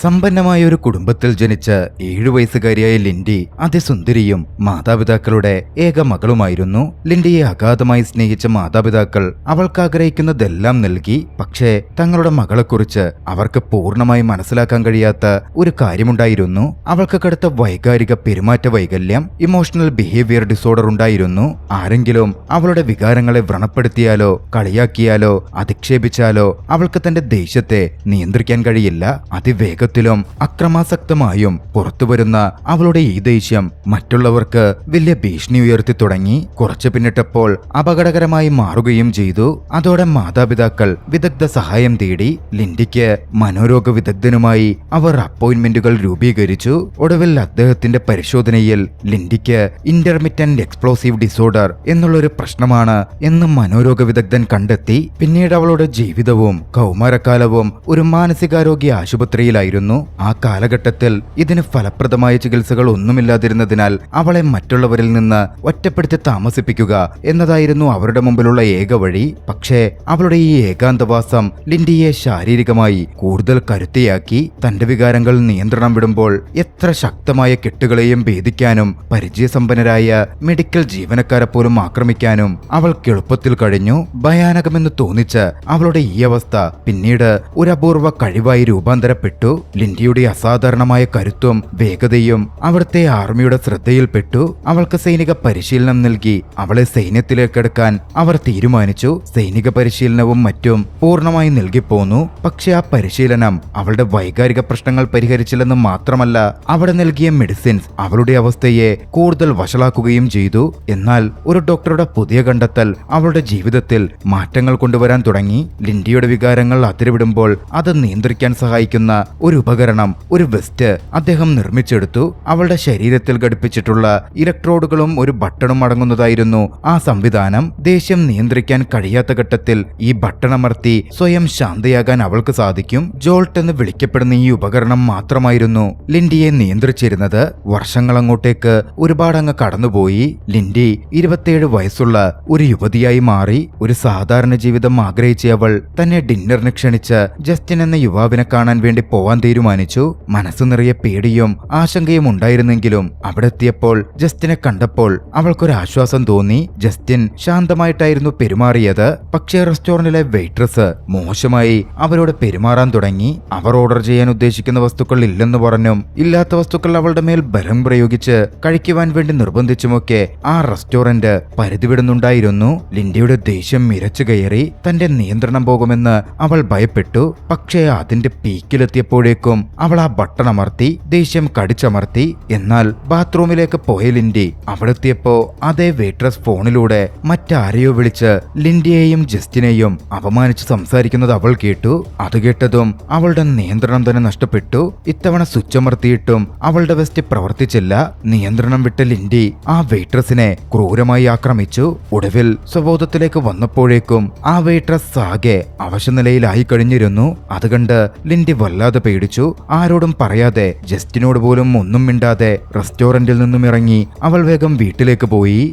സമ്പന്നമായ ഒരു കുടുംബത്തിൽ ജനിച്ച 7 വയസ്സുകാരിയായ ലിൻഡി അതിസുന്ദരിയും മാതാപിതാക്കളുടെ ഏക മകളുമായിരുന്നു. ലിൻഡിയെ അഗാധമായി സ്നേഹിച്ച മാതാപിതാക്കൾ അവൾക്ക് ആഗ്രഹിക്കുന്നതെല്ലാം നൽകി. പക്ഷേ തങ്ങളുടെ മകളെക്കുറിച്ച് അവർക്ക് പൂർണ്ണമായി മനസ്സിലാക്കാൻ കഴിയാത്ത ഒരു കാര്യമുണ്ടായിരുന്നു. അവൾക്ക് കടുത്ത വൈകാരിക പെരുമാറ്റ വൈകല്യം, ഇമോഷണൽ ബിഹേവിയർ ഡിസോർഡർ ഉണ്ടായിരുന്നു. ആരെങ്കിലും അവളുടെ വികാരങ്ങളെ വ്രണപ്പെടുത്തിയാലോ കളിയാക്കിയാലോ അധിക്ഷേപിച്ചാലോ അവൾക്ക് തന്റെ ദേഷ്യത്തെ നിയന്ത്രിക്കാൻ കഴിയില്ല. അതിവേഗത്തിലും അക്രമാസക്തമായും പുറത്തുവരുന്ന അവളുടെ ഈ ദേഷ്യം മറ്റുള്ളവർക്ക് വലിയ ഭീഷണി ഉയർത്തി തുടങ്ങി. കുറച്ചു പിന്നിട്ടപ്പോൾ അപകടകരമായി മാറുകയും ചെയ്തു. അതോടെ മാതാപിതാക്കൾ വിദഗ്ധ സഹായം തേടി. ലിൻഡിക്ക് മനോരോഗ വിദഗ്ധനുമായി അവർ അപ്പോയിന്റ്മെന്റുകൾ രൂപീകരിച്ചു. ഒടുവിൽ അദ്ദേഹത്തിന്റെ പരിശോധനയിൽ ലിൻഡിക്ക് ഇന്റർമിറ്റന്റ് എക്സ്പ്ലോസീവ് ഡിസോർഡർ എന്നുള്ളൊരു പ്രശ്നമാണ് എന്ന് മനോരോഗ വിദഗ്ധൻ കണ്ടെത്തി. പിന്നീട് അവളുടെ ജീവിതവും കൗമാരക്കാലവും ഒരു മാനസികാരോഗ്യ ആശുപത്രിയിലായിരുന്നു. ആ കാലഘട്ടത്തിൽ ഇതിന് ഫലപ്രദമായ ചികിത്സകൾ ഒന്നുമില്ലാതിരുന്നതിനാൽ അവളെ മറ്റുള്ളവരിൽ നിന്ന് ഒറ്റപ്പെടുത്തി താമസിപ്പിക്കുക എന്നതായിരുന്നു അവരുടെ മുമ്പിലുള്ള ഏക വഴി. പക്ഷേ അവളുടെ ഈ ഏകാന്തവാസം ലിൻഡിയെ ശാരീരികമായി കൂടുതൽ കരുത്തിയാക്കി. തന്റെ വികാരങ്ങൾ നിയന്ത്രണം വിടുമ്പോൾ എത്ര ശക്തമായ കെട്ടുകളെയും ഭേദിക്കാനും പരിചയസമ്പന്നരായ മെഡിക്കൽ ജീവനക്കാരെ പോലും ആക്രമിക്കാനും അവൾക്ക് എളുപ്പത്തിൽ കഴിഞ്ഞു. ഭയാനകമെന്ന് തോന്നിച്ച അവളുടെ ഈ അവസ്ഥ പിന്നീട് ഒരു അപൂർവ കഴിവായി രൂപാന്തരപ്പെട്ടു. ലിൻഡിയുടെ അസാധാരണമായ കരുത്തും വേഗതയും അവിടുത്തെ ആർമിയുടെ ശ്രദ്ധയിൽപ്പെട്ടു. അവൾക്ക് സൈനിക പരിശീലനം നൽകി അവളെ സൈന്യത്തിലേക്കെടുക്കാൻ അവർ തീരുമാനിച്ചു. സൈനിക പരിശീലനവും മറ്റും പൂർണ്ണമായി നൽകിപ്പോന്നു. പക്ഷെ ആ പരിശീലനം അവളുടെ വൈകാരിക പ്രശ്നങ്ങൾ പരിഹരിച്ചില്ലെന്ന് മാത്രമല്ല, അവിടെ നൽകിയ മെഡിസിൻസ് അവളുടെ അവസ്ഥയെ കൂടുതൽ വഷളാക്കുകയും ചെയ്തു. എന്നാൽ ഒരു ഡോക്ടറുടെ പുതിയ കണ്ടെത്തൽ അവളുടെ ജീവിതത്തിൽ മാറ്റങ്ങൾ കൊണ്ടുവരാൻ തുടങ്ങി. ലിൻഡിയുടെ വികാരങ്ങൾ അതിരുവിടുമ്പോൾ അത് നിയന്ത്രിക്കാൻ സഹായിക്കുന്ന ഒരു ഉപകരണം, ഒരു വെസ്റ്റ് അദ്ദേഹം നിർമ്മിച്ചെടുത്തു. അവളുടെ ശരീരത്തിൽ ഘടിപ്പിച്ചിട്ടുള്ള ഇലക്ട്രോഡുകളും ഒരു ബട്ടണും അടങ്ങുന്നതായിരുന്നു ആ സംവിധാനം. ദേഷ്യം നിയന്ത്രിക്കാൻ കഴിയാത്ത ഘട്ടത്തിൽ ഈ ബട്ടണമർത്തി സ്വയം ശാന്തയാകാൻ അവൾക്ക് സാധിക്കും. ജോൾട്ട് എന്ന് വിളിക്കപ്പെടുന്ന ഈ ഉപകരണം മാത്രമായിരുന്നു ലിൻഡിയെ നിയന്ത്രിച്ചിരുന്നത്. വർഷങ്ങളങ്ങോട്ടേക്ക് ഒരുപാട് അങ്ങ് കടന്നുപോയി. ലിൻഡി 27 വയസ്സുള്ള ഒരു യുവതിയായി മാറി. ഒരു സാധാരണ ജീവിതം ആഗ്രഹിച്ച അവൾ തന്നെ ഡിന്നറിന് ക്ഷണിച്ച് ജസ്റ്റിൻ എന്ന യുവാവിനെ കാണാൻ വേണ്ടി പോവാൻ തീരുമാനിച്ചു. മനസ്സു നിറയെ പേടിയും ആശങ്കയും ഉണ്ടായിരുന്നെങ്കിലും അവിടെ എത്തിയപ്പോൾ ജസ്റ്റിനെ കണ്ടപ്പോൾ അവൾക്കൊരു ആശ്വാസം തോന്നി. ജസ്റ്റിൻ ശാന്തമായിട്ടായിരുന്നു പെരുമാറിയത്. പക്ഷേ റെസ്റ്റോറന്റിലെ വെയിട്രസ് മോശമായി അവരോട് പെരുമാറാൻ തുടങ്ങി. അവർ ഓർഡർ ചെയ്യാൻ ഉദ്ദേശിക്കുന്ന വസ്തുക്കൾ ഇല്ലെന്ന് പറഞ്ഞും ഇല്ലാത്ത വസ്തുക്കൾ അവളുടെ മേൽ ബലം പ്രയോഗിച്ച് കഴിക്കുവാൻ വേണ്ടി നിർബന്ധിച്ചുമൊക്കെ ആ റെസ്റ്റോറന്റ് പരിധി വിടുന്നുണ്ടായിരുന്നു. ലിൻഡിയുടെ ദേഷ്യം ഇരച്ചു കയറി. തന്റെ നിയന്ത്രണം പോകുമെന്ന് അവൾ ഭയപ്പെട്ടു. പക്ഷേ അതിന്റെ പീക്കിലെത്തിയപ്പോഴേക്കും അവൾ ആ ബട്ടൺ അമർത്തി ദേഷ്യം കടിച്ചമർത്തി. എന്നാൽ ബാത്റൂമിലേക്ക് പോയ ലിൻഡി അവിടെത്തിയപ്പോ അതേ വെയിട്രസ് ഫോണിലൂടെ മറ്റാരെയോ വിളിച്ച് ലിൻഡിയെയും ജസ്റ്റിനെയും അപമാനിച്ച് സംസാരിക്കുന്നത് അവൾ കേട്ടു. അത് കേട്ടതും അവളുടെ നിയന്ത്രണം തന്നെ നഷ്ടപ്പെട്ടു. ഇത്തവണ സ്വിച്ച് അമർത്തിയിട്ടും അവളുടെ വെസ്റ്റ് പ്രവർത്തിച്ചില്ല. നിയന്ത്രണം വിട്ട ലിൻഡി ആ വെയിട്രസിനെ ക്രൂരമായി ആക്രമിച്ചു. ഒടുവിൽ സ്വബോധത്തിലേക്ക് വന്നപ്പോഴേക്കും ആ വെയിട്രസ് ആകെ അവശനിലയിലായി കഴിഞ്ഞിരുന്നു. അതുകണ്ട് ലിൻഡി വല്ലാതെ പേടിച്ചു. ആരോടും പറയാതെ, ജസ്റ്റിനോട് പോലും ഒന്നും മിണ്ടാതെ റെസ്റ്റോറന്റിൽ നിന്നും ഇറങ്ങി അവൾ വേഗം വീട്ടിലേക്ക് പോയി.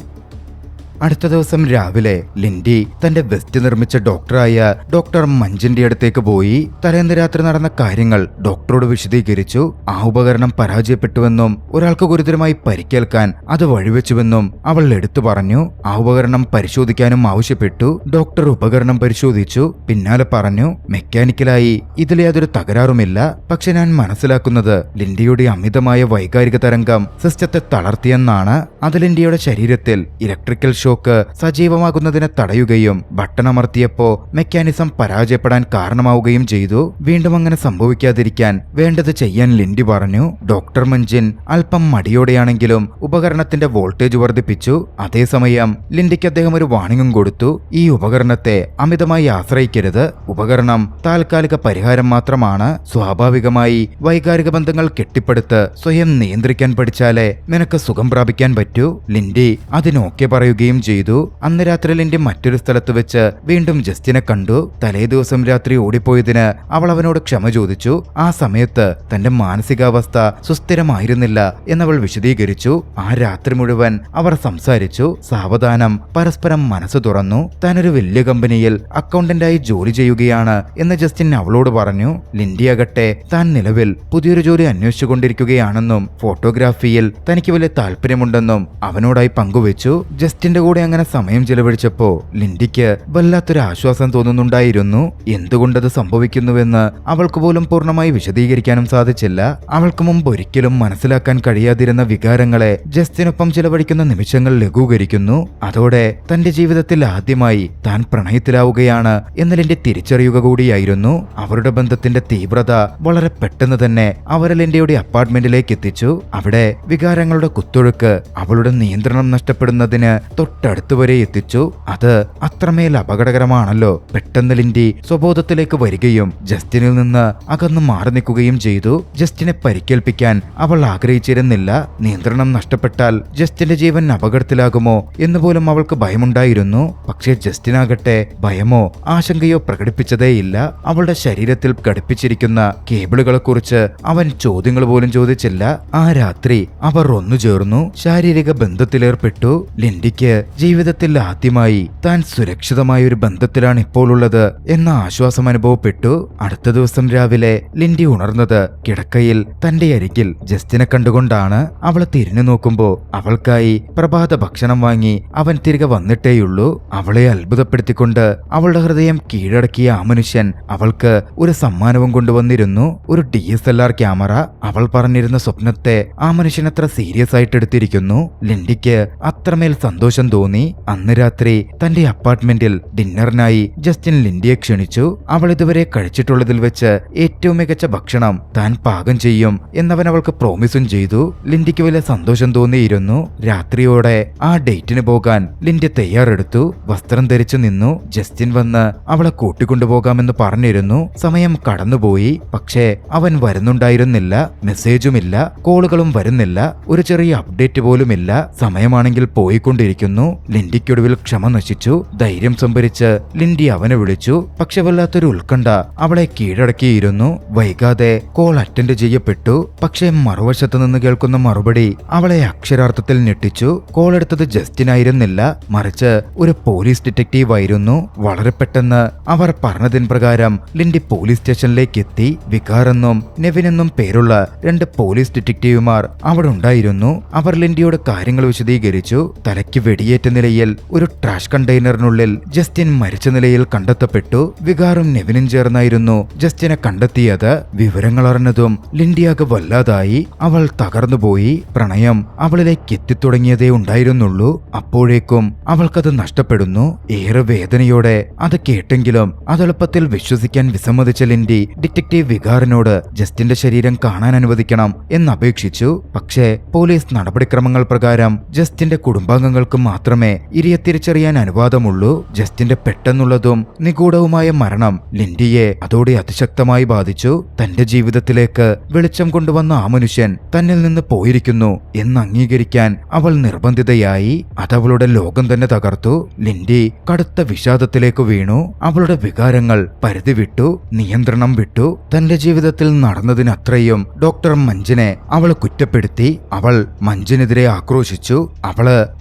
അടുത്ത ദിവസം രാവിലെ ലിൻഡി തന്റെ വെസ്റ്റ് നിർമ്മിച്ച ഡോക്ടറായ ഡോക്ടർ മഞ്ചിന്റെ അടുത്തേക്ക് പോയി. തലേന്ന് രാത്രി നടന്ന കാര്യങ്ങൾ ഡോക്ടറോട് വിശദീകരിച്ചു. ആ ഉപകരണം പരാജയപ്പെട്ടുവെന്നും ഒരാൾക്ക് ഗുരുതരമായി പരിക്കേൽക്കാൻ അത് വഴിവെച്ചുവെന്നും അവൾ എടുത്തു പറഞ്ഞു. ആ ഉപകരണം പരിശോധിക്കാനും ആവശ്യപ്പെട്ടു. ഡോക്ടർ ഉപകരണം പരിശോധിച്ചു. പിന്നാലെ പറഞ്ഞു, മെക്കാനിക്കലായി ഇതിലെ യാതൊരു തകരാറുമില്ല. പക്ഷെ ഞാൻ മനസ്സിലാക്കുന്നത് ലിൻഡിയുടെ അമിതമായ വൈകാരിക തരംഗം സിസ്റ്റത്തെ തളർത്തിയെന്നാണ്. അത് ലിൻഡിയുടെ ശരീരത്തിൽ ഇലക്ട്രിക്കൽ ഷോക്ക് സജീവമാകുന്നതിനെ തടയുകയും ബട്ടൺ അമർത്തിയപ്പോ മെക്കാനിസം പരാജയപ്പെടാൻ കാരണമാവുകയും ചെയ്തു. വീണ്ടും അങ്ങനെ സംഭവിക്കാതിരിക്കാൻ വേണ്ടത് ചെയ്യാൻ ലിൻഡി പറഞ്ഞു. ഡോക്ടർ മഞ്ചിൻ അല്പം മടിയോടെയാണെങ്കിലും ഉപകരണത്തിന്റെ വോൾട്ടേജ് വർദ്ധിപ്പിച്ചു. അതേസമയം ലിൻഡിക്ക് അദ്ദേഹം ഒരു വാണിംഗും കൊടുത്തു. ഈ ഉപകരണത്തെ അമിതമായി ആശ്രയിക്കരുത്. ഉപകരണം താൽക്കാലിക പരിഹാരം മാത്രമാണ്. സ്വാഭാവികമായി വൈകാരിക ബന്ധങ്ങൾ കെട്ടിപ്പടുത്ത് സ്വയം നിയന്ത്രിക്കാൻ പഠിച്ചാലേ നിനക്ക് സുഖം പ്രാപിക്കാൻ പറ്റൂ. ലിൻഡി അതിനൊക്കെ പറയുകയും ചെയ്തു. അന്ന് രാത്രി ലിൻഡി മറ്റൊരു സ്ഥലത്ത് വെച്ച് വീണ്ടും ജസ്റ്റിനെ കണ്ടു. തലേ ദിവസം രാത്രി ഓടിപ്പോയതിന് അവൾ അവനോട് ക്ഷമ ചോദിച്ചു. ആ സമയത്ത് തന്റെ മാനസികാവസ്ഥ സുസ്ഥിരമായിരുന്നില്ല എന്നവൾ വിശദീകരിച്ചു. ആ രാത്രി മുഴുവൻ അവർ സംസാരിച്ചു. സാവധാനം പരസ്പരം മനസ്സ് തുറന്നു. താനൊരു വലിയ കമ്പനിയിൽ അക്കൗണ്ടന്റായി ജോലി ചെയ്യുകയാണ് എന്ന് ജസ്റ്റിൻ അവളോട് പറഞ്ഞു. ലിൻഡിയാകട്ടെ താൻ നിലവിൽ പുതിയൊരു ജോലി അന്വേഷിച്ചുകൊണ്ടിരിക്കുകയാണെന്നും ഫോട്ടോഗ്രാഫിയിൽ തനിക്ക് വലിയ താല്പര്യമുണ്ടെന്നും അവനോടായി പങ്കുവെച്ചു. ജസ്റ്റിന്റെ കൂടെ അങ്ങനെ സമയം ചെലവഴിച്ചപ്പോ ലിൻഡിക്ക് വല്ലാത്തൊരു ആശ്വാസം തോന്നുന്നുണ്ടായിരുന്നു. എന്തുകൊണ്ടത് സംഭവിക്കുന്നുവെന്ന് അവൾക്ക് പോലും പൂർണ്ണമായി വിശദീകരിക്കാനും സാധിച്ചില്ല. അവൾക്ക് മുമ്പ് ഒരിക്കലും മനസ്സിലാക്കാൻ കഴിയാതിരുന്ന വികാരങ്ങളെ ജസ്റ്റിനൊപ്പം ചിലവഴിക്കുന്ന നിമിഷങ്ങൾ ലഘൂകരിക്കുന്നു. അതോടെ തന്റെ ജീവിതത്തിൽ ആദ്യമായി താൻ പ്രണയത്തിലാവുകയാണ് എന്ന് ലിൻഡി തിരിച്ചറിയുക കൂടിയായിരുന്നു. അവരുടെ ബന്ധത്തിന്റെ തീവ്രത വളരെ പെട്ടെന്ന് തന്നെ അവരെ ലിൻഡിയുടെ അപ്പാർട്ട്മെന്റിലേക്ക് എത്തിച്ചു. അവിടെ വികാരങ്ങളുടെ കുത്തൊഴുക്ക് അവളുടെ നിയന്ത്രണം നഷ്ടപ്പെടുന്നതിന് തൊട്ടടുത്ത് വരെ എത്തിച്ചു. അത് അത്രമേൽ അപകടകരമാണല്ലോ. പെട്ടെന്ന് ലിൻഡി സ്വബോധത്തിലേക്ക് വരികയും ജസ്റ്റിനിൽ നിന്ന് അകന്നു മാറി നിൽക്കുകയും ചെയ്തു. ജസ്റ്റിനെ പരിക്കേൽപ്പിക്കാൻ അവൾ ആഗ്രഹിച്ചിരുന്നില്ല. നിയന്ത്രണം നഷ്ടപ്പെട്ടാൽ ജസ്റ്റിന്റെ ജീവൻ അപകടത്തിലാകുമോ എന്നുപോലും അവൾക്ക് ഭയമുണ്ടായിരുന്നു. പക്ഷേ ജസ്റ്റിനാകട്ടെ ഭയമോ ആശങ്കയോ പ്രകടിപ്പിച്ചതേയില്ല. അവളുടെ ശരീരത്തിൽ ഘടിപ്പിച്ചിരിക്കുന്ന കേബിളുകളെ കുറിച്ച് അവൻ ചോദ്യങ്ങൾ പോലും ചോദിച്ചില്ല. ആ രാത്രി അവർ ഒന്നുചേർന്നു, ശാരീരിക ബന്ധത്തിലേർപ്പെട്ടു. ലിൻഡിക്ക് ജീവിതത്തിൽ ആദ്യമായി താൻ സുരക്ഷിതമായ ഒരു ബന്ധത്തിലാണ് ഇപ്പോൾ ഉള്ളത് എന്ന ആശ്വാസം അനുഭവപ്പെട്ടു. അടുത്ത ദിവസം രാവിലെ ലിൻഡി ഉണർന്നത് കിടക്കയിൽ തന്റെ അരികിൽ ജസ്റ്റിനെ കണ്ടുകൊണ്ടാണ്. അവളെ തിരിഞ്ഞു നോക്കുമ്പോ അവൾക്കായി പ്രഭാത ഭക്ഷണം വാങ്ങി അവൻ തിരികെ വന്നിട്ടേയുള്ളൂ. അവളെ അത്ഭുതപ്പെടുത്തിക്കൊണ്ട് അവളുടെ ഹൃദയം കീഴടക്കിയ ആ മനുഷ്യൻ അവൾക്ക് ഒരു സമ്മാനവും കൊണ്ടുവന്നിരുന്നു, ഒരു DSLR ക്യാമറ. അവൾ പറഞ്ഞിരുന്ന സ്വപ്നത്തെ ആ മനുഷ്യൻ അത്ര സീരിയസ് ആയിട്ട് എടുത്തിരിക്കുന്നു. ലിൻഡിക്ക് അത്രമേൽ സന്തോഷം തോന്നി. അന്ന് രാത്രി തന്റെ അപ്പാർട്ട്മെന്റിൽ ഡിന്നറിനായി ജസ്റ്റിൻ ലിൻഡിയെ ക്ഷണിച്ചു. അവൾ ഇതുവരെ കഴിച്ചിട്ടുള്ളതിൽ വെച്ച് ഏറ്റവും മികച്ച ഭക്ഷണം താൻ പാകം ചെയ്യും എന്നവൻ അവൾക്ക് പ്രോമിസും ചെയ്തു. ലിൻഡിക്ക് വലിയ സന്തോഷം തോന്നിയിരുന്നു. രാത്രിയോടെ ആ ഡേറ്റിന് പോകാൻ ലിൻഡി തയ്യാറെടുത്തു. വസ്ത്രം ധരിച്ചു നിന്നു. ജസ്റ്റിൻ വന്ന് അവളെ കൂട്ടിക്കൊണ്ടുപോകാമെന്ന് പറഞ്ഞിരുന്നു. സമയം കടന്നുപോയി. പക്ഷേ അവൻ വരുന്നുണ്ടായിരുന്നില്ല. മെസ്സേജുമില്ല, കോളുകളും വരുന്നില്ല, ഒരു ചെറിയ അപ്ഡേറ്റ് പോലുമില്ല. സമയമാണെങ്കിൽ പോയിക്കൊണ്ടിരിക്കുന്നു. ലിൻഡിക്കൊടുവിൽ ക്ഷമ നശിച്ചു. ധൈര്യം സംഭരിച്ച് ലിൻഡി അവനെ വിളിച്ചു. പക്ഷെ വല്ലാത്തൊരു ഉത്കണ്ഠ അവളെ കീഴടക്കിയിരുന്നു. വൈകാതെ കോൾ അറ്റൻഡ് ചെയ്യപ്പെട്ടു. പക്ഷേ മറുവശത്ത് നിന്ന് കേൾക്കുന്ന മറുപടി അവളെ അക്ഷരാർത്ഥത്തിൽ ഞെട്ടിച്ചു. കോൾ എടുത്തത് ജസ്റ്റിനായിരുന്നില്ല, മറിച്ച് ഒരു പോലീസ് ഡിറ്റക്റ്റീവ് ആയിരുന്നു. വളരെ പെട്ടെന്ന് അവർ പറഞ്ഞതിന് പ്രകാരം ലിൻഡി പോലീസ് സ്റ്റേഷനിലേക്ക് എത്തി. വികാറെന്നും നെവിനെന്നും പേരുള്ള 2 പോലീസ് ഡിറ്റക്റ്റീവുമാർ അവിടെ ഉണ്ടായിരുന്നു. അവർ ലിൻഡിയോട് കാര്യങ്ങൾ വിശദീകരിച്ചു. തലയ്ക്ക് വെടിയേറ്റ നിലയിൽ ഒരു ട്രാഷ് കണ്ടെയ്നറിനുള്ളിൽ ജസ്റ്റിൻ മരിച്ച നിലയിൽ കണ്ടെത്തപ്പെട്ടു. വികാറും നെവിനും ചേർന്നായിരുന്നു ജസ്റ്റിനെ കണ്ടെത്തിയത്. വിവരങ്ങൾ അറിഞ്ഞതും ലിൻഡിയാകെ വല്ലാതായി. അവൾ തകർന്നുപോയി. പ്രണയം അവളിലേക്ക് എത്തിത്തുടങ്ങിയതേ ഉണ്ടായിരുന്നുള്ളൂ. അപ്പോഴേക്കും അവൾക്കത് നഷ്ടപ്പെടുന്നു. ഏറെ വേദനയോടെ അത് കേട്ടെങ്കിലും അതെളുപ്പത്തിൽ വിശ്വസിക്കാൻ വിസമ്മതിച്ച ലിൻഡി ഡിറ്റക്റ്റീവ് വികാറിനോട് ജസ്റ്റിന്റെ ശരീരം കാണാൻ അനുവദിക്കണം എന്നപേക്ഷിച്ചു. പക്ഷേ പോലീസ് നടപടിക്രമങ്ങൾ പ്രകാരം ജസ്റ്റിന്റെ കുടുംബാംഗങ്ങൾക്ക് മാത്രമേ ഇരയെ തിരിച്ചറിയാൻ അനുവാദമുള്ളൂ. ജസ്റ്റിന്റെ പെട്ടെന്നുള്ളതും നിഗൂഢവുമായ മരണം ലിൻഡിയെ അതോടെ അതിശക്തമായി ബാധിച്ചു. തന്റെ ജീവിതത്തിലേക്ക് വെളിച്ചം കൊണ്ടുവന്ന ആ മനുഷ്യൻ തന്നിൽ നിന്ന് പോയിരിക്കുന്നു എന്ന് അംഗീകരിക്കാൻ അവൾ നിർബന്ധിതയായി. അതവളുടെ ലോകം തന്നെ തകർത്തു. ലിൻഡി കടുത്ത വിഷാദത്തിലേക്ക് വീണു. അവളുടെ വികാരങ്ങൾ പരിധി വിട്ടു, നിയന്ത്രണം വിട്ടു. തന്റെ ജീവിതത്തിൽ നടന്നതിനത്രയും ഡോക്ടർ മഞ്ജിനെ അവൾ കുറ്റപ്പെടുത്തി. അവൾ മഞ്ജിനെതിരെ ആക്രോശിച്ചു.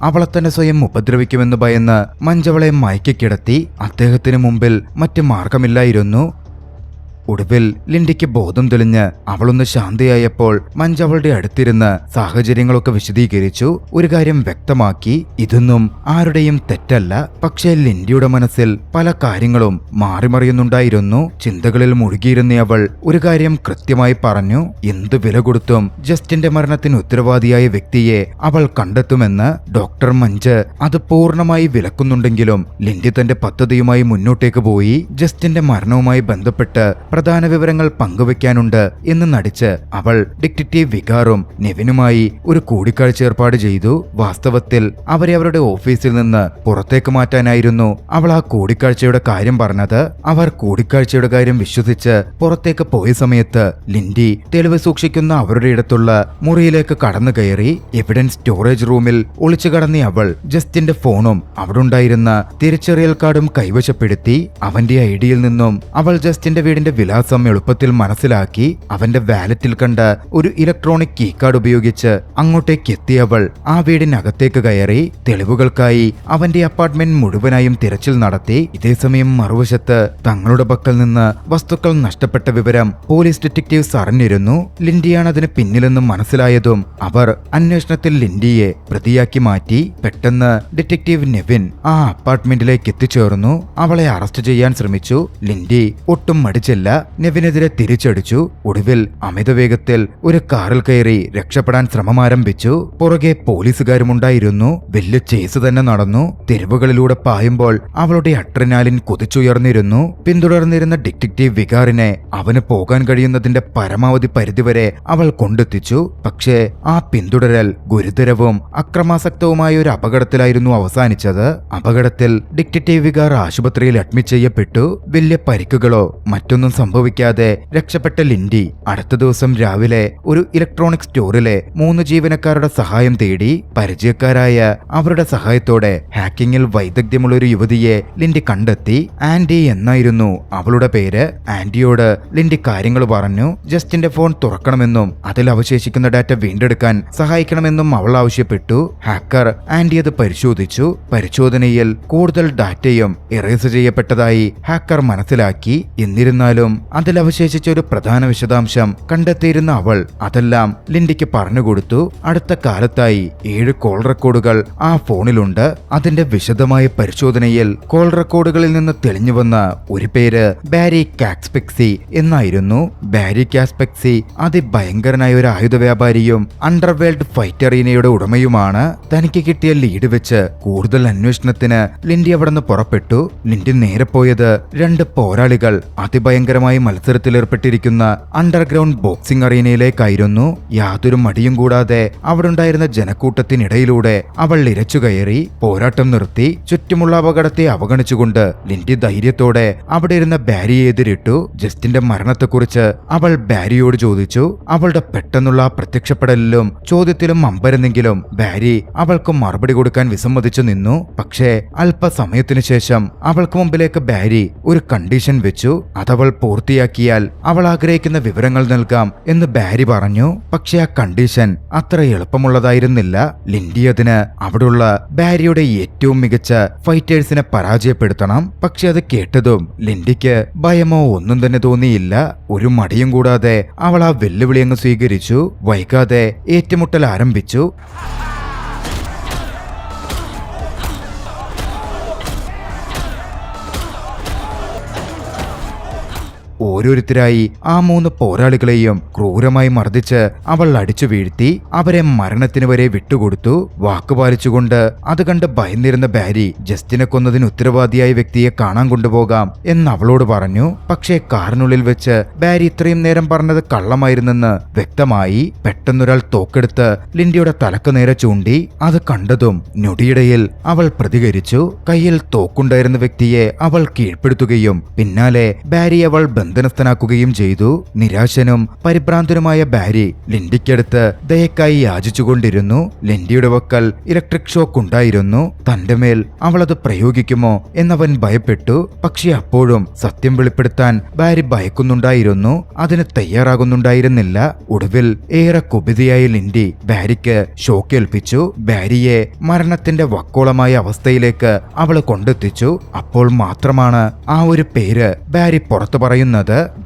അവളെ തന്നെ സ്വയം ഉപദ്രവിക്കുമെന്ന് ഭയന്ന് മഞ്ജവളെ മയക്കിക്കിടത്തി. അദ്ദേഹത്തിന് മുമ്പിൽ മറ്റ് മാർഗമില്ലായിരുന്നു. ഒടുവിൽ ലിൻഡിക്ക് ബോധം തെളിഞ്ഞ് അവളൊന്ന് ശാന്തയായപ്പോൾ മഞ്ജ് അവളുടെ അടുത്തിരുന്ന് സാഹചര്യങ്ങളൊക്കെ വിശദീകരിച്ചു. ഒരു കാര്യം വ്യക്തമാക്കി, ഇതൊന്നും ആരുടെയും തെറ്റല്ല. പക്ഷേ ലിൻഡിയുടെ മനസ്സിൽ പല കാര്യങ്ങളും മാറിമറിയുന്നുണ്ടായിരുന്നു. ചിന്തകളിൽ മുഴുകിയിരുന്ന അവൾ ഒരു കാര്യം കൃത്യമായി പറഞ്ഞു. എന്ത് വില കൊടുത്തും ജസ്റ്റിന്റെ മരണത്തിന് ഉത്തരവാദിയായ വ്യക്തിയെ അവൾ കണ്ടെത്തുമെന്ന്. ഡോക്ടർ മഞ്ജ് അത് പൂർണ്ണമായി വിലക്കുന്നുണ്ടെങ്കിലും ലിൻഡി തന്റെ പദ്ധതിയുമായി മുന്നോട്ടേക്ക് പോയി. ജസ്റ്റിന്റെ മരണവുമായി ബന്ധപ്പെട്ട് പ്രധാന വിവരങ്ങൾ പങ്കുവെക്കാനുണ്ട് എന്ന് നടിച്ച് അവൾ ഡിറ്റക്റ്റീവ് വികാറും നെവിനുമായി ഒരു കൂടിക്കാഴ്ച ഏർപ്പാട് ചെയ്തു. വാസ്തവത്തിൽ അവരെ അവരുടെ ഓഫീസിൽ നിന്ന് പുറത്തേക്ക് മാറ്റാനായിരുന്നു അവൾ ആ കൂടിക്കാഴ്ചയുടെ കാര്യം പറഞ്ഞത്. അവർ കൂടിക്കാഴ്ചയുടെ കാര്യം വിശ്വസിച്ച് പുറത്തേക്ക് പോയ സമയത്ത് ലിൻഡി തെളിവ് സൂക്ഷിക്കുന്ന അവരുടെ ഇടത്തുള്ള മുറിയിലേക്ക് കടന്നു കയറി. എവിഡൻസ് സ്റ്റോറേജ് റൂമിൽ ഒളിച്ചു കടന്ന അവൾ ജസ്റ്റിന്റെ ഫോണും അവിടെ ഉണ്ടായിരുന്ന തിരിച്ചറിയൽ കാർഡും കൈവശപ്പെടുത്തി. അവന്റെ ഐഡിയിൽ നിന്നും അവൾ ജസ്റ്റിന്റെ വീടിന്റെ വിലാസം എളുപ്പത്തിൽ മനസ്സിലാക്കി. അവന്റെ വാലറ്റിൽ കണ്ട ഒരു ഇലക്ട്രോണിക് കീ കാർഡ് ഉപയോഗിച്ച് അങ്ങോട്ടേക്ക് എത്തിയവൾ ആ വീടിനകത്തേക്ക് കയറി. തെളിവുകൾക്കായി അവന്റെ അപ്പാർട്ട്മെന്റ് മുഴുവനായും തിരച്ചിൽ നടത്തി. ഇതേസമയം മറുവശത്ത് തങ്ങളുടെ പക്കൽ നിന്ന് വസ്തുക്കൾ നഷ്ടപ്പെട്ട വിവരം പോലീസ് ഡിറ്റക്റ്റീവ്സ് അറിഞ്ഞിരുന്നു. ലിൻഡിയാണ് അതിന് പിന്നിലെന്ന് മനസ്സിലായതും അവർ അന്വേഷണത്തിൽ ലിൻഡിയെ പ്രതിയാക്കി മാറ്റി. പെട്ടെന്ന് ഡിറ്റക്റ്റീവ് നെവിൻ ആ അപ്പാർട്ട്മെന്റിലേക്ക് എത്തിച്ചേർന്നു. അവളെ അറസ്റ്റ് ചെയ്യാൻ ശ്രമിച്ചു. ലിൻഡി ഒട്ടും മടിച്ചില്ല. നെവിനെതിരെ തിരിച്ചടിച്ചു. ഒടുവിൽ അമിതവേഗത്തിൽ ഒരു കാറിൽ കയറി രക്ഷപ്പെടാൻ ശ്രമം ആരംഭിച്ചു. പുറകെ പോലീസുകാരുമുണ്ടായിരുന്നു. വലിയ ചേസ് തന്നെ നടന്നു. തെരുവുകളിലൂടെ പായുമ്പോൾ അവളുടെ അഡ്രിനാലിൻ കുതിച്ചുയർന്നിരുന്നു. പിന്തുടർന്നിരുന്ന ഡിറ്റക്റ്റീവ് വികാറിനെ അവന് പോകാൻ കഴിയുന്നതിന്റെ പരമാവധി പരിധിവരെ അവൾ കൊണ്ടെത്തിച്ചു. പക്ഷേ ആ പിന്തുടരൽ ഗുരുതരവും അക്രമാസക്തവുമായ ഒരു അപകടത്തിലായിരുന്നു അവസാനിച്ചത്. അപകടത്തിൽ ഡിറ്റക്റ്റീവ് വികാർ ആശുപത്രിയിൽ അഡ്മിറ്റ് ചെയ്യപ്പെട്ടു. വലിയ പരിക്കുകളോ മറ്റൊന്നും സംഭവിക്കാതെ രക്ഷപ്പെട്ട ലിൻഡി അടുത്ത ദിവസം രാവിലെ ഒരു ഇലക്ട്രോണിക് സ്റ്റോറിലെ 3 ജീവനക്കാരുടെ സഹായം തേടി. പരിചയക്കാരായ അവരുടെ സഹായത്തോടെ ഹാക്കിങ്ങിൽ വൈദഗ്ധ്യമുള്ള ഒരു യുവതിയെ ലിൻഡി കണ്ടെത്തി. ആന്റി എന്നായിരുന്നു അവളുടെ പേര്. ആന്റിയോട് ലിൻഡി കാര്യങ്ങൾ പറഞ്ഞു. ജസ്റ്റിന്റെ ഫോൺ തുറക്കണമെന്നും അതിൽ അവശേഷിക്കുന്ന ഡാറ്റ വീണ്ടെടുക്കാൻ സഹായിക്കണമെന്നും അവൾ ആവശ്യപ്പെട്ടു. ഹാക്കർ ആന്റി അത് പരിശോധിച്ചു. പരിശോധനയിൽ കൂടുതൽ ഡാറ്റയും ഇറേസ് ചെയ്യപ്പെട്ടതായി ഹാക്കർ മനസ്സിലാക്കി. എന്നിരുന്നാലും അതിൽ അവശേഷിച്ച ഒരു പ്രധാന വിശദാംശം കണ്ടെത്തിയിരുന്ന അവൾ അതെല്ലാം ലിൻഡിക്ക് പറഞ്ഞുകൊടുത്തു. അടുത്ത കാലത്തായി 7 കോൾ റെക്കോർഡുകൾ ആ ഫോണിലുണ്ട്. അതിന്റെ വിശദമായ പരിശോധനയിൽ കോൾ റെക്കോർഡുകളിൽ നിന്ന് തെളിഞ്ഞുവന്ന ഒരു പേര് ബാരി കാസ്പെക്സി എന്നായിരുന്നു. ബാരി കാസ്പെക്സി അതിഭയങ്കരനായ ഒരു ആയുധ വ്യാപാരിയും അണ്ടർവേൾഡ് ഫൈറ്ററീനയുടെ ഉടമയുമാണ്. തനിക്ക് കിട്ടിയ ലീഡ് വെച്ച് കൂടുതൽ അന്വേഷണത്തിന് ലിൻഡി അവിടെ നിന്ന് പുറപ്പെട്ടു. ലിൻഡി നേരെ പോയത് 2 പോരാളികൾ അതിഭയങ്കരമായ മത്സരത്തിലേർപ്പെട്ടിരിക്കുന്ന അണ്ടർഗ്രൗണ്ട് ബോക്സിംഗ് അറീനയിലേക്കായിരുന്നു. യാതൊരു മടിയും കൂടാതെ അവിടെ ഉണ്ടായിരുന്ന ജനക്കൂട്ടത്തിനിടയിലൂടെ അവൾ ഇരച്ചു കയറി. പോരാട്ടം നിർത്തി. ചുറ്റുമുള്ള അപകടത്തെ അവഗണിച്ചുകൊണ്ട് ലിൻഡി ധൈര്യത്തോടെ അവിടെ ഇരുന്ന ബാരിയെ എതിരിട്ടു. ജസ്റ്റിന്റെ മരണത്തെക്കുറിച്ച് അവൾ ബാരിയോട് ചോദിച്ചു. അവളുടെ പെട്ടെന്നുള്ള പ്രത്യക്ഷപ്പെടലിലും ചോദ്യത്തിലും അമ്പരന്നെങ്കിലും ബാരി അവൾക്ക് മറുപടി കൊടുക്കാൻ വിസമ്മതിച്ചു നിന്നു. പക്ഷേ അല്പസമയത്തിനു ശേഷം അവൾക്ക് മുമ്പിലേക്ക് ബാരി ഒരു കണ്ടീഷൻ വെച്ചു. അതവൾ പൂർത്തിയാക്കിയാൽ അവൾ ആഗ്രഹിക്കുന്ന വിവരങ്ങൾ നൽകാം എന്ന് ബാരി പറഞ്ഞു. പക്ഷേ ആ കണ്ടീഷൻ അത്ര എളുപ്പമുള്ളതായിരുന്നില്ല. ലിൻഡി അതിന് അവിടുള്ള ബാരിയുടെ ഏറ്റവും മികച്ച ഫൈറ്റേഴ്സിനെ പരാജയപ്പെടുത്തണം. പക്ഷെ അത് കേട്ടതും ലിൻഡിക്ക് ഭയമോ ഒന്നും തന്നെ തോന്നിയില്ല. ഒരു മടിയും കൂടാതെ അവൾ ആ വെല്ലുവിളി അങ്ങ് സ്വീകരിച്ചു. വൈകാതെ ഏറ്റുമുട്ടൽ ആരംഭിച്ചു. ഓരോരുത്തരായി ആ 3 പോരാളികളെയും ക്രൂരമായി മർദ്ദിച്ച് അവൾ അടിച്ചു വീഴ്ത്തി. അവരെ മരണത്തിന് വരെ വിട്ടുകൊടുത്തു. വാക്കുപാലിച്ചുകൊണ്ട് അത് കണ്ട് ഭയന്നിരുന്ന ബാരി ജസ്റ്റിനെ കൊന്നതിന് ഉത്തരവാദിയായ വ്യക്തിയെ കാണാൻ കൊണ്ടുപോകാം എന്ന് അവളോട് പറഞ്ഞു. പക്ഷേ കാറിനുള്ളിൽ വെച്ച് ബാരി ഇത്രയും നേരം പറഞ്ഞത് കള്ളമായിരുന്നെന്ന് വ്യക്തമായി. പെട്ടെന്നൊരാൾ തോക്കെടുത്ത് ലിൻഡിയുടെ തലക്ക് നേരെ ചൂണ്ടി. അത് കണ്ടതും ഞൊടിയിടയിൽ അവൾ പ്രതികരിച്ചു. കയ്യിൽ തോക്കുണ്ടായിരുന്ന വ്യക്തിയെ അവൾ കീഴ്പ്പെടുത്തുകയും പിന്നാലെ ബാരി അവൾ ബന്ധനസ്ഥനാക്കുകയും ചെയ്തു. നിരാശനും പരിഭ്രാന്തനുമായ ബാരി ലിൻഡിക്കടുത്ത് ദയക്കായി യാചിച്ചുകൊണ്ടിരുന്നു. ലിൻഡിയുടെ വക്കൽ ഇലക്ട്രിക് ഷോക്ക് ഉണ്ടായിരുന്നു. തന്റെ മേൽ അവൾ അത് പ്രയോഗിക്കുമോ എന്നവൻ ഭയപ്പെട്ടു. പക്ഷെ അപ്പോഴും സത്യം വെളിപ്പെടുത്താൻ ബാരി ഭയക്കുന്നുണ്ടായിരുന്നു. അതിന് തയ്യാറാകുന്നുണ്ടായിരുന്നില്ല. ഒടുവിൽ ഏറെ കുപിതയായ ലിൻഡി ബാരിക്ക് ഷോക്കേൽപ്പിച്ചു. ബാരിയെ മരണത്തിന്റെ വക്കോളമായ അവസ്ഥയിലേക്ക് അവള് കൊണ്ടെത്തിച്ചു. അപ്പോൾ മാത്രമാണ് ആ ഒരു പേര് ബാരി പുറത്തു പറയുന്നത്.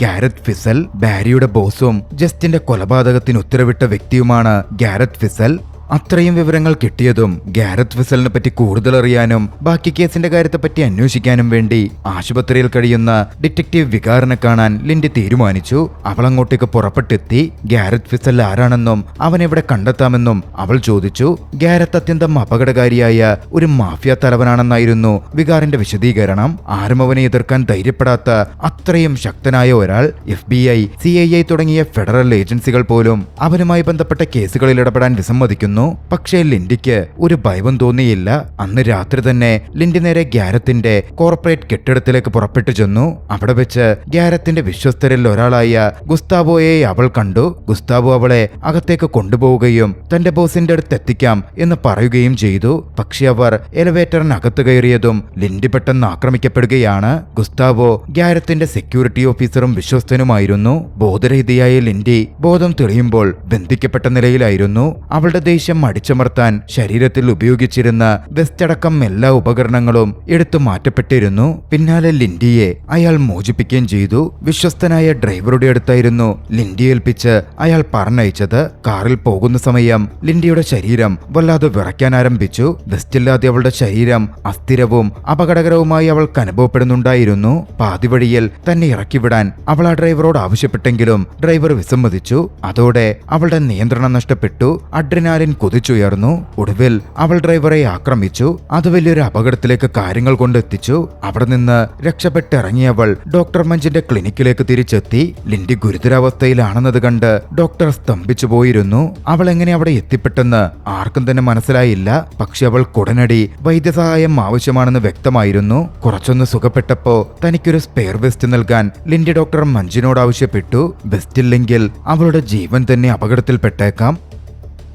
Garrett fissile. ബാരിയുടെ ബോസും ജസ്റ്റിന്റെ കൊലപാതകത്തിന് ഉത്തരവിട്ട വ്യക്തിയുമാണ് ഗാരറ്റ് ഫിസൽ. അത്രയും വിവരങ്ങൾ കിട്ടിയതും ഗാരറ്റ് വിസലിനെ പറ്റി കൂടുതൽ അറിയാനും ബാക്കി കേസിന്റെ കാര്യത്തെപ്പറ്റി അന്വേഷിക്കാനും വേണ്ടി ആശുപത്രിയിൽ കഴിയുന്ന ഡിറ്റക്റ്റീവ് വികാറിനെ കാണാൻ ലിൻഡി തീരുമാനിച്ചു. അവൾ അങ്ങോട്ടേക്ക് പുറപ്പെട്ടെത്തി. ഗാരറ്റ് വിസൽ ആരാണെന്നും അവനെവിടെ കണ്ടെത്താമെന്നും അവൾ ചോദിച്ചു. ഗാരറ്റ് അത്യന്തം അപകടകാരിയായ ഒരു മാഫിയ തലവനാണെന്നായിരുന്നു വികാറിന്റെ വിശദീകരണം. ആരും അവനെ എതിർക്കാൻ ധൈര്യപ്പെടാത്ത അത്രയും ശക്തനായ ഒരാൾ. FBI, CIA തുടങ്ങിയ ഫെഡറൽ ഏജൻസികൾ പോലും അവനുമായി ബന്ധപ്പെട്ട കേസുകളിൽ ഇടപെടാൻ വിസമ്മതിക്കുന്നു. പക്ഷേ ലിൻഡിക്ക് ഒരു ഭയവും തോന്നിയില്ല. അന്ന് രാത്രി തന്നെ ലിൻഡി നേരെ ഗാരത്തിന്റെ കോർപ്പറേറ്റ് കെട്ടിടത്തിലേക്ക് പുറപ്പെട്ടു ചെന്നു. അവിടെ വെച്ച് ഗാരത്തിന്റെ വിശ്വസ്തരിൽ ഒരാളായ ഗുസ്താവോയെ അവൾ കണ്ടു. ഗുസ്താവോ അവളെ അകത്തേക്ക് കൊണ്ടുപോവുകയും തന്റെ ബോസിന്റെ അടുത്ത് എത്തിക്കാം എന്ന് പറയുകയും ചെയ്തു. പക്ഷെ അവർ എലിവേറ്ററിനകത്ത് കയറിയതും ലിൻഡി പെട്ടെന്ന് ആക്രമിക്കപ്പെടുകയാണ്. ഗുസ്താവോ ഗാരത്തിന്റെ സെക്യൂരിറ്റി ഓഫീസറും വിശ്വസ്തനുമായിരുന്നു. ബോധരഹിതയായ ലിൻഡി ബോധം തെളിയുമ്പോൾ ബന്ധിക്കപ്പെട്ട നിലയിലായിരുന്നു. അവളുടെ ദേഷ്യം അടിച്ചമർത്താൻ ശരീരത്തിൽ ഉപയോഗിച്ചിരുന്ന വെസ്റ്റടക്കം എല്ലാ ഉപകരണങ്ങളും എടുത്തു മാറ്റപ്പെട്ടിരുന്നു. പിന്നാലെ ലിൻഡിയെ അയാൾ മോചിപ്പിക്കുകയും ചെയ്തു. വിശ്വസ്തനായ ഡ്രൈവറുടെ അടുത്തായിരുന്നു ലിൻഡി ഏൽപ്പിച്ച് അയാൾ പറഞ്ഞയച്ചത്. കാറിൽ പോകുന്ന സമയം ലിൻഡിയുടെ ശരീരം വല്ലാതെ വിറയ്ക്കാൻ ആരംഭിച്ചു. വെസ്റ്റില്ലാതെ അവളുടെ ശരീരം അസ്ഥിരവും അപകടകരവുമായി അവൾക്ക് അനുഭവപ്പെടുന്നുണ്ടായിരുന്നു. പാതിവഴിയിൽ തന്നെ ഇറക്കിവിടാൻ അവൾ ആ ഡ്രൈവറോട് ആവശ്യപ്പെട്ടെങ്കിലും ഡ്രൈവർ വിസമ്മതിച്ചു. അതോടെ അവളുടെ നിയന്ത്രണം നഷ്ടപ്പെട്ടു. അഡ്രിനാലിൻ കുതിച്ചുയർന്നു. ഒടുവിൽ അവൾ ഡ്രൈവറെ ആക്രമിച്ചു. അത് വലിയൊരു അപകടത്തിലേക്ക് കാര്യങ്ങൾ കൊണ്ടെത്തിച്ചു. അവിടെ നിന്ന് രക്ഷപ്പെട്ടിറങ്ങിയവൾ ഡോക്ടർ മഞ്ചിന്റെ ക്ലിനിക്കിലേക്ക് തിരിച്ചെത്തി. ലിൻഡി ഗുരുതരാവസ്ഥയിലാണെന്നത് കണ്ട് ഡോക്ടർ സ്തംഭിച്ചു പോയിരുന്നു. അവൾ എങ്ങനെ അവിടെ എത്തിപ്പെട്ടെന്ന് ആർക്കും തന്നെ മനസ്സിലായില്ല. പക്ഷെ അവൾ ഉടനടി വൈദ്യസഹായം ആവശ്യമാണെന്ന് വ്യക്തമായിരുന്നു. കുറച്ചൊന്ന് സുഖപ്പെട്ടപ്പോ തനിക്കൊരു സ്പെയർ വെസ്റ്റ് നൽകാൻ ലിൻഡി ഡോക്ടർ മഞ്ചിനോട് ആവശ്യപ്പെട്ടു. വെസ്റ്റില്ലെങ്കിൽ അവളുടെ ജീവൻ തന്നെ അപകടത്തിൽപ്പെട്ടേക്കാം.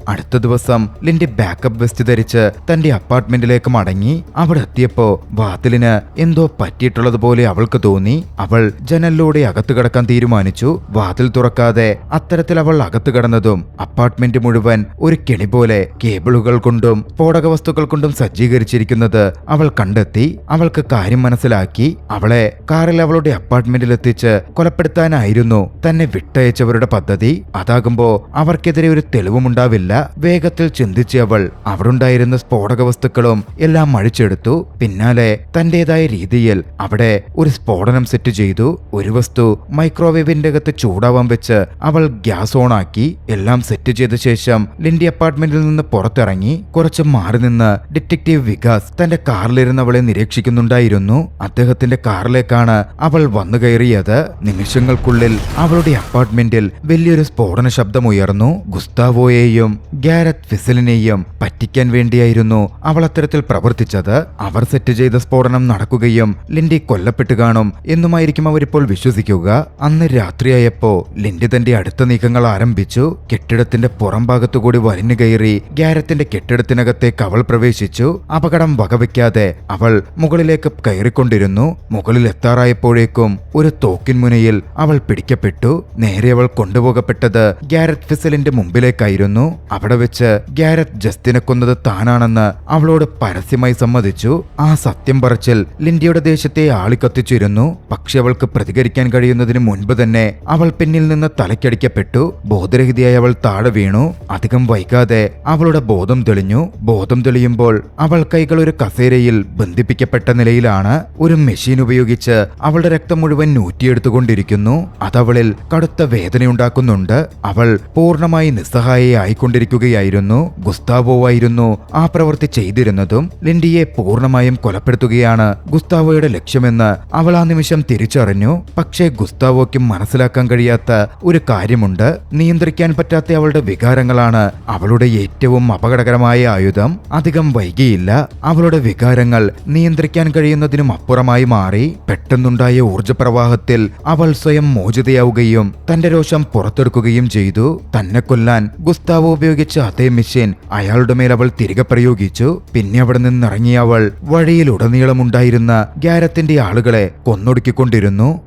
അടുത്ത ദിവസം ലിൻഡി ബാക്കപ്പ് വെസ്റ്റ് ധരിച്ച് തന്റെ അപ്പാർട്ട്മെന്റിലേക്ക് മടങ്ങി. അവിടെ എത്തിയപ്പോ വാതിലിന് എന്തോ പറ്റിയിട്ടുള്ളതുപോലെ അവൾക്ക് തോന്നി. അവൾ ജനലിലൂടെ അകത്തു കടക്കാൻ തീരുമാനിച്ചു. വാതിൽ തുറക്കാതെ അത്തരത്തിൽ അവൾ അകത്തു കടന്നതും അപ്പാർട്ട്മെന്റ് മുഴുവൻ ഒരു കെണി പോലെ കേബിളുകൾ കൊണ്ടും സ്ഫോടക വസ്തുക്കൾ കൊണ്ടും സജ്ജീകരിച്ചിരിക്കുന്നത് അവൾ കണ്ടെത്തി. അവൾക്ക് കാര്യം മനസ്സിലാക്കി. അവളെ കാറിൽ അവളുടെ അപ്പാർട്ട്മെന്റിൽ എത്തിച്ച് കൊലപ്പെടുത്താനായിരുന്നു തന്നെ വിട്ടയച്ചവരുടെ പദ്ധതി. അതാകുമ്പോ അവർക്കെതിരെ ഒരു തെളിവുമുണ്ടാവില്ല. വേഗത്തിൽ ചിന്തിച്ച് അവൾ അവിടുണ്ടായിരുന്ന സ്ഫോടക വസ്തുക്കളും എല്ലാം അഴിച്ചെടുത്തു. പിന്നാലെ തന്റേതായ രീതിയിൽ അവിടെ ഒരു സ്ഫോടനം സെറ്റ് ചെയ്തു. ഒരു വസ്തു മൈക്രോവേവിന്റെ അകത്ത് ചൂടാവാൻ വെച്ച് അവൾ ഗ്യാസ് ഓണാക്കി. എല്ലാം സെറ്റ് ചെയ്ത ശേഷം ലിൻഡി അപ്പാർട്ട്മെന്റിൽ നിന്ന് പുറത്തിറങ്ങി. കുറച്ച് മാറി നിന്ന് ഡിറ്റക്റ്റീവ് വികാസ് തന്റെ കാറിലിരുന്ന് അവളെ നിരീക്ഷിക്കുന്നുണ്ടായിരുന്നു. അദ്ദേഹത്തിന്റെ കാറിലേക്കാണ് അവൾ വന്നു കയറിയത്. നിമിഷങ്ങൾക്കുള്ളിൽ അവളുടെ അപ്പാർട്ട്മെന്റിൽ വലിയൊരു സ്ഫോടന ശബ്ദമുയർന്നു. ഗുസ്താവോയെയും ഗാരറ്റ് വിസലിനെയും പറ്റിക്കാൻ വേണ്ടിയായിരുന്നു അവൾ അത്തരത്തിൽ പ്രവർത്തിച്ചത്. അവർ സെറ്റ് ചെയ്ത സ്ഫോടനം നടക്കുകയും ലിൻഡി കൊല്ലപ്പെട്ടു കാണും എന്നുമായിരിക്കും അവരിപ്പോൾ വിശ്വസിക്കുക. അന്ന് രാത്രിയായപ്പോ ലിൻഡി തന്റെ അടുത്ത നീക്കങ്ങൾ ആരംഭിച്ചു. കെട്ടിടത്തിന്റെ പുറം ഭാഗത്തുകൂടി വലിഞ്ഞു കയറി ഗാരത്തിന്റെ കെട്ടിടത്തിനകത്തേക്ക് അവൾ പ്രവേശിച്ചു. അപകടം വകവയ്ക്കാതെ അവൾ മുകളിലേക്ക് കയറിക്കൊണ്ടിരുന്നു. മുകളിൽ എത്താറായപ്പോഴേക്കും ഒരു തോക്കിൻ മുനയിൽ അവൾ പിടിക്കപ്പെട്ടു. നേരെ അവൾ കൊണ്ടുപോകപ്പെട്ടത് ഗാരറ്റ് വിസലിന്റെ മുമ്പിലേക്കായിരുന്നു. അവിടെ വെച്ച് ഗാരറ്റ് ജസ്റ്റിനെ കൊന്നത് താനാണെന്ന് അവളോട് പരസ്യമായി സമ്മതിച്ചു. ആ സത്യം പറച്ചിൽ ലിൻഡിയുടെ ദേഷ്യത്തെ ആളിക്കത്തിച്ചിരുന്നു. പക്ഷെ അവൾക്ക് പ്രതികരിക്കാൻ കഴിയുന്നതിന് മുൻപ് തന്നെ അവൾ പിന്നിൽ നിന്ന് തലയ്ക്കടിക്കപ്പെട്ടു. ബോധരഹിതയായി അവൾ താഴെ വീണു. അധികം വൈകാതെ അവളുടെ ബോധം തെളിഞ്ഞു. ബോധം തെളിയുമ്പോൾ അവൾ കൈകൾ ഒരു കസേരയിൽ ബന്ധിപ്പിക്കപ്പെട്ട നിലയിലാണ്. ഒരു മെഷീൻ ഉപയോഗിച്ച് അവളുടെ രക്തം മുഴുവൻ നൂറ്റിയെടുത്തുകൊണ്ടിരിക്കുന്നു. അതവളിൽ കടുത്ത വേദനയുണ്ടാക്കുന്നുണ്ട്. അവൾ പൂർണ്ണമായി നിസ്സഹായയായിക്കൊണ്ടിരിക്കുകയായിരുന്നു. ഗുസ്താവോവായിരുന്നു ആ പ്രവൃത്തി ചെയ്തിരുന്നതും. ലിൻഡിയെ പൂർണ്ണമായും കൊലപ്പെടുത്തുകയാണ് ഗുസ്താവോയുടെ ലക്ഷ്യമെന്ന് അവൾ ആ നിമിഷം തിരിച്ചറിഞ്ഞു. പക്ഷേ ഗുസ്താവോയ്ക്ക് മനസ്സിലാക്കാൻ കഴിയാത്ത ഒരു കാര്യമുണ്ട്. നിയന്ത്രിക്കാൻ പറ്റാത്ത അവളുടെ വികാരങ്ങളാണ് അവളുടെ ഏറ്റവും അപകടകരമായ ആയുധം. അധികം വൈകിയില്ല. അവളുടെ വികാരങ്ങൾ നിയന്ത്രിക്കാൻ കഴിയുന്നതിനും അപ്പുറമായി മാറി. പെട്ടെന്നുണ്ടായ ഊർജപ്രവാഹത്തിൽ അവൾ സ്വയം മോചിതയാവുകയും തന്റെ രോഷം പുറത്തെടുക്കുകയും ചെയ്തു. തന്നെ കൊല്ലാൻ ഗുസ്താവോ ഉപയോഗിച്ച അതേ മെഷീൻ അയാളുടെ മേൽ അവൾ തിരികെ പ്രയോഗിച്ചു. പിന്നെ അവിടെ നിന്നിറങ്ങിയ അവൾ വഴിയിലുടനീളമുണ്ടായിരുന്ന ഗാരത്തിന്റെ ആളുകളെ കൊന്നൊടുക്കിക്കൊണ്ടിരുന്നു.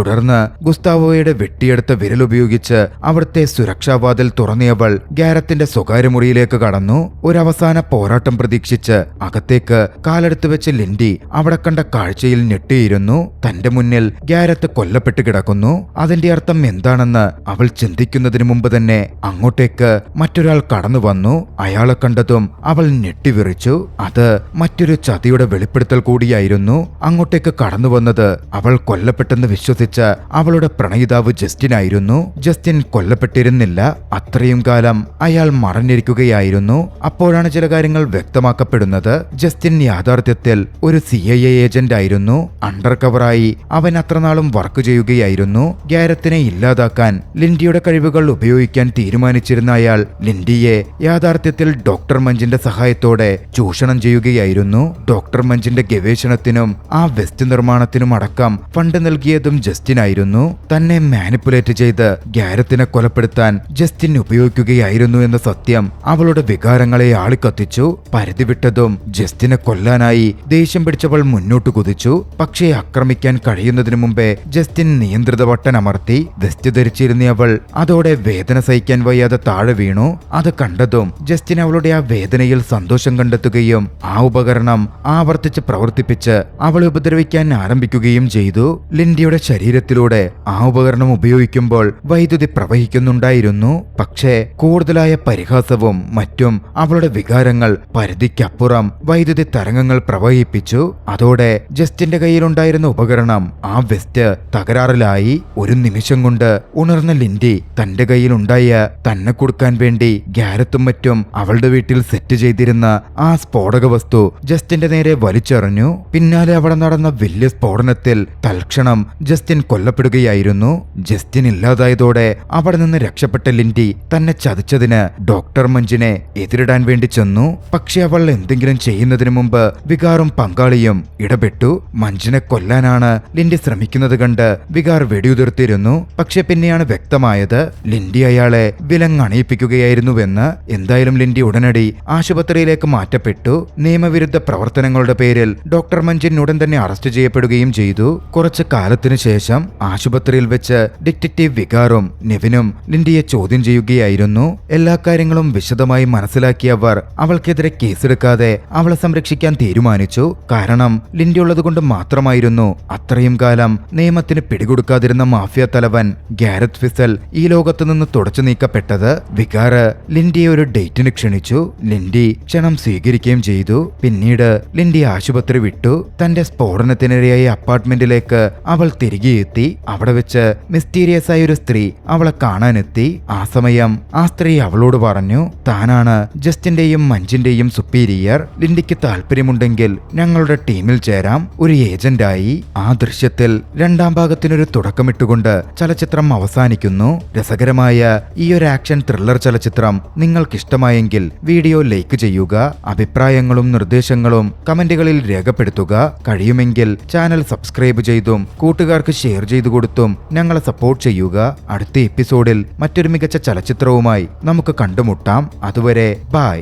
തുടർന്ന് ഗുസ്താവോയുടെ വെട്ടിയെടുത്ത വിരലുപയോഗിച്ച് അവിടുത്തെ സുരക്ഷാവാതിൽ തുറന്നിയവൾ ഗാരത്തിന്റെ സ്വകാര്യ മുറിയിലേക്ക് കടന്നു. ഒരവസാന പോരാട്ടം പ്രതീക്ഷിച്ച് അകത്തേക്ക് കാലെടുത്ത് വെച്ച് ലിൻഡി അവിടെ കണ്ട കാഴ്ചയിൽ ഞെട്ടിയിരുന്നു. തന്റെ മുന്നിൽ ഗാരത്ത് കൊല്ലപ്പെട്ട് കിടക്കുന്നു. അതിന്റെ അർത്ഥം എന്താണെന്ന് അവൾ ചിന്തിക്കുന്നതിന് മുമ്പ് തന്നെ അങ്ങോട്ടേക്ക് മറ്റൊരാൾ കടന്നു വന്നു. അയാളെ കണ്ടതും അവൾ ഞെട്ടിവിറിച്ചു. അത് മറ്റൊരു ചതിയുടെ വെളിപ്പെടുത്തൽ കൂടിയായിരുന്നു. അങ്ങോട്ടേക്ക് കടന്നു വന്നത് അവൾ കൊല്ലപ്പെട്ടെന്ന് വിശ്വസിച്ച അവളുടെ പ്രണയിതാവ് ജസ്റ്റിൻ ആയിരുന്നു. ജസ്റ്റിൻ കൊല്ലപ്പെട്ടിരുന്നില്ല. അത്രയും കാലം അയാൾ മറഞ്ഞിരിക്കുകയായിരുന്നു. അപ്പോഴാണ് ചില കാര്യങ്ങൾ വ്യക്തമാക്കപ്പെടുന്നത്. ജസ്റ്റിൻ യാഥാർത്ഥ്യത്തിൽ ഒരു CIA ഏജന്റ് ആയിരുന്നു. അണ്ടർ കവറായി അവൻ അത്രനാളും വർക്ക് ചെയ്യുകയായിരുന്നു. ഗാരത്തിനെ ഇല്ലാതാക്കാൻ ലിൻഡിയുടെ കഴിവുകൾ ഉപയോഗിക്കാൻ തീരുമാനിച്ചിരുന്ന അയാൾ ലിൻഡിയെ യാഥാർത്ഥ്യത്തിൽ ഡോക്ടർ മഞ്ചിന്റെ സഹായത്തോടെ ചൂഷണം ചെയ്യുകയായിരുന്നു. ഡോക്ടർ മഞ്ചിന്റെ ഗവേഷണത്തിനും ആ വെസ്റ്റ് നിർമ്മാണത്തിനും അടക്കം ഫണ്ട് നൽകിയതും ജസ്റ്റിൻ ആയിരുന്നു. തന്നെ മാനിപ്പുലേറ്റ് ചെയ്ത് ഗാരത്തിനെ കൊലപ്പെടുത്താൻ ജസ്റ്റിൻ ഉപയോഗിക്കുകയായിരുന്നു എന്ന സത്യം അവളുടെ വികാരങ്ങളെ ആളിക്കത്തിച്ചു. പരിധി വിട്ടതും ജസ്റ്റിനെ കൊല്ലാനായി ദേഷ്യം പിടിച്ചവൾ മുന്നോട്ട് കുതിച്ചു. പക്ഷേ ആക്രമിക്കാൻ കഴിയുന്നതിനു മുമ്പേ ജസ്റ്റിൻ നിയന്ത്രിത ബട്ടൺ അമർത്തി. വെസ്റ്റ് ധരിച്ചിരുന്ന അവൾ അതോടെ വേദന സഹിക്കാൻ വയ്യാതെ താഴെ വീണു. അത് കണ്ടതും ജസ്റ്റിൻ അവളുടെ ആ വേദനയിൽ സന്തോഷം കണ്ടെത്തുകയും ആ ഉപകരണം ആവർത്തിച്ച് പ്രവർത്തിപ്പിച്ച് അവളെ ഉപദ്രവിക്കാൻ ആരംഭിക്കുകയും ചെയ്തു. ലിൻഡിയുടെ ശരീരത്തിലൂടെ ആ ഉപകരണം ഉപയോഗിക്കുമ്പോൾ വൈദ്യുതി പ്രവഹിക്കുന്നുണ്ടായിരുന്നു. പക്ഷേ കൂടുതലായ പരിഹാസവും മറ്റും അവളുടെ വികാരങ്ങൾ പരിധിക്കപ്പുറം വൈദ്യുതി തരംഗങ്ങൾ പ്രവഹിപ്പിച്ചു. അതോടെ ജസ്റ്റിന്റെ കയ്യിലുണ്ടായിരുന്ന ഉപകരണം ആ വെസ്റ്റ് തകരാറിലായി. ഒരു നിമിഷം കൊണ്ട് ഉണർന്ന ലിൻഡി തന്റെ കയ്യിലുണ്ടായ തന്നെ കൊടുക്കാൻ വേണ്ടി ഗാരത്തും മറ്റും അവളുടെ വീട്ടിൽ സെറ്റ് ചെയ്തിരുന്ന ആ സ്ഫോടക വസ്തു ജസ്റ്റിന്റെ നേരെ വലിച്ചെറിഞ്ഞു. പിന്നാലെ അവിടെ നടന്ന വലിയ സ്ഫോടനത്തിൽ തൽക്ഷണം ജസ്റ്റിൻ കൊല്ലപ്പെടുകയായിരുന്നു. ജസ്റ്റിൻ ഇല്ലാതായതോടെ അവിടെ നിന്ന് രക്ഷപ്പെട്ട ലിൻഡി തന്നെ ചതിച്ചതിന് ഡോക്ടർ മഞ്ചിനെ എതിരിടാൻ വേണ്ടി ചെന്നു. പക്ഷെ അവൾ എന്തെങ്കിലും ചെയ്യുന്നതിന് മുമ്പ് വികാറും പങ്കാളിയും ഇടപെട്ടു. മഞ്ചിനെ കൊല്ലാനാണ് ലിൻഡി ശ്രമിക്കുന്നത് കണ്ട് വികാർ വെടിയുതിർത്തിരുന്നു. പക്ഷെ പിന്നെയാണ് വ്യക്തമായത് ലിൻഡി അയാളെ വിലങ്ങണിയിപ്പിക്കുകയായിരുന്നുവെന്ന്. എന്തായാലും ലിൻഡി ഉടനടി ആശുപത്രിയിലേക്ക് മാറ്റപ്പെട്ടു. നിയമവിരുദ്ധ പ്രവർത്തനങ്ങളുടെ പേരിൽ ഡോക്ടർ മഞ്ചിൻ ഉടൻ തന്നെ അറസ്റ്റ് ചെയ്യപ്പെടുകയും ചെയ്തു. കുറച്ചു കാലത്തിനു ശേഷം ആശുപത്രിയിൽ വെച്ച് ഡിറ്റക്റ്റീവ് വികാറും നെവിനും ലിൻഡിയെ ചോദ്യം ചെയ്യുകയായിരുന്നു. എല്ലാ കാര്യങ്ങളും വിശദമായി മനസ്സിലാക്കിയ അവർ അവൾക്കെതിരെ കേസെടുക്കാതെ അവളെ സംരക്ഷിക്കാൻ തീരുമാനിച്ചു. കാരണം ലിൻഡി ഉള്ളതുകൊണ്ട് മാത്രമായിരുന്നു അത്രയും കാലം നിയമത്തിന് പിടികൊടുക്കാതിരുന്ന മാഫിയ തലവൻ ഗാരത്ത് ഫിസൽ ഈ ലോകത്തു നിന്ന് തുടച്ചു നീക്കപ്പെട്ടത്. വികാറ് ലിൻഡിയെ ഒരു ഡേറ്റിന് ക്ഷണിച്ചു. ലിൻഡി ക്ഷണം സ്വീകരിക്കുകയും ചെയ്തു. പിന്നീട് ലിൻഡി ആശുപത്രി വിട്ടു. തന്റെ സ്ഫോടനത്തിനിരയായ അപ്പാർട്ട്മെന്റിലേക്ക് അവൾ തിരികെ എത്തി. അവിടെ വെച്ച് മിസ്റ്റീരിയസ് ആയ ഒരു സ്ത്രീ അവളെ കാണാനെത്തി. ആ സമയം ആ സ്ത്രീ അവളോട് പറഞ്ഞു താനാണ് ജസ്റ്റിന്റെയും മഞ്ചിന്റെയും സുപ്പീരിയർ. ലിൻഡിക്ക് താല്പര്യമുണ്ടെങ്കിൽ ഞങ്ങളുടെ ടീമിൽ ചേരാം ഒരു ഏജന്റായി. ആ ദൃശ്യത്തിൽ രണ്ടാം ഭാഗത്തിനൊരു തുടക്കമിട്ടുകൊണ്ട് ചലച്ചിത്രം അവസാനിക്കുന്നു. രസകരമായ ഈ ഒരു ആക്ഷൻ ത്രില്ലർ ചലച്ചിത്രം നിങ്ങൾക്കിഷ്ടമായെങ്കിൽ വീഡിയോ ലൈക്ക് ചെയ്യുക. അഭിപ്രായങ്ങളും നിർദ്ദേശങ്ങളും കമന്റുകളിൽ രേഖപ്പെടുത്തുക. കഴിയുമെങ്കിൽ ചാനൽ സബ്സ്ക്രൈബ് ചെയ്തും കൂട്ടുകാർക്ക് ഷെയർ ചെയ്തു കൊടുത്തും ഞങ്ങളെ സപ്പോർട്ട് ചെയ്യുക. അടുത്ത എപ്പിസോഡിൽ മറ്റൊരു മികച്ച ചലച്ചിത്രവുമായി നമുക്ക് കണ്ടുമുട്ടാം. അതുവരെ ബൈ.